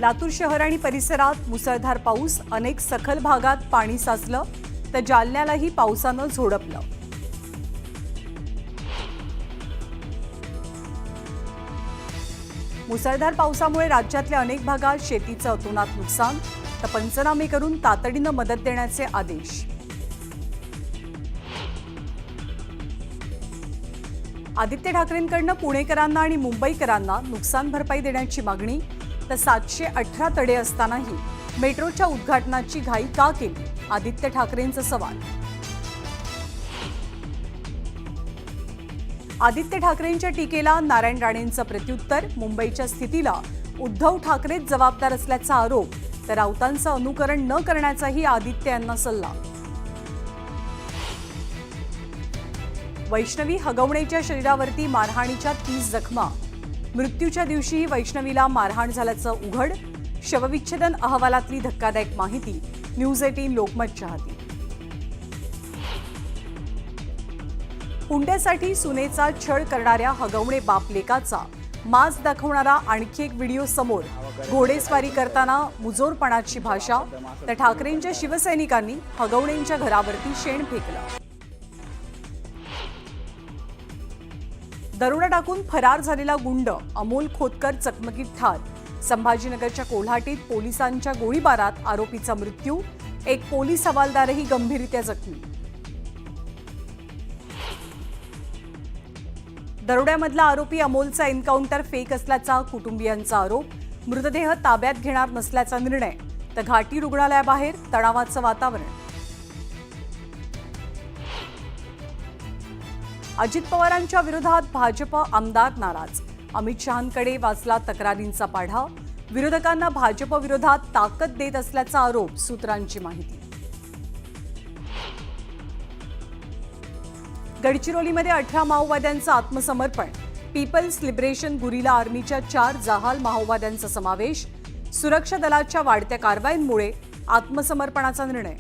लातूर शहर आणि परिसरात मुसळधार पाऊस, अनेक सखल भागात पाणी साचलं तर जालन्यालाही पावसानं झोडपलं। मुसळधार पावसामुळे राज्यातल्या अनेक भागात शेतीचं अतोनात नुकसान, तर पंचनामे करून तातडीनं मदत देण्याचे आदेश। आदित्य ठाकरेंकडून पुणेकरांना आणि मुंबईकरांना नुकसान भरपाई देण्याची मागणी, तर 718 तडे असतानाही मेट्रोच्या उद्घाटनाची घाई का केली, आदित्य ठाकरेंचा सवाल। आदित्य ठाकरेंच्या टीकेला नारायण राणेंचं प्रत्युत्तर, मुंबईच्या स्थितीला उद्धव ठाकरेच जबाबदार असल्याचा आरोप, तर राऊतांचं अनुकरण न करण्याचाही आदित्य यांना सल्ला। वैष्णवी हगवणेच्या शरीरावरती मारहाणीच्या 30 जखमा, मृत्यूच्या दिवशीही वैष्णवीला मारहाण झाल्याचं उघड, शवविच्छेदन अहवालातली धक्कादायक माहिती, न्यूज 18 लोकमतच्या हाती। हुंड्यासाठी सुनेचा छळ करणाऱ्या हगवणे बाप लेकाचा माज दाखवणारा आणखी एक व्हिडिओ समोर, घोडेस्वारी करताना मुजोरपणाची भाषा, तर ठाकरेंच्या शिवसैनिकांनी हगवणेंच्या घरावरती शेण फेकलं। दरोडा टाकून फरार झालेला गुंड अमोल खोतकर चकमकीत ठार, संभाजीनगरच्या कोल्हाटीत पोलिसांच्या गोळीबारात आरोपीचा मृत्यू, एक पोलीस हवालदारही गंभीररीत्या जखमी। दरोड्यामधला आरोपी अमोलचा एन्काउंटर फेक असल्याचा कुटुंबियांचा आरोप, मृतदेह ताब्यात घेणार नसल्याचा निर्णय, तर घाटी रुग्णालयाबाहेर तणावाचं वातावरण। अजित पवारांच्या विरोधात भाजप आमदार नाराज, अमित शहांकडे वाचला तक्रारींचा पाढा, विरोधकांना भाजप विरोधात ताकद देत असल्याचा आरोप, सूत्रांची माहिती। गडचिरोलीमध्ये 18 माओवाद्यांचं आत्मसमर्पण, पीपल्स लिबरेशन गुरिला आर्मीच्या 4 जहाल माओवाद्यांचा समावेश, सुरक्षा दलाच्या वाढत्या कारवाईंमुळे आत्मसमर्पणाचा निर्णय।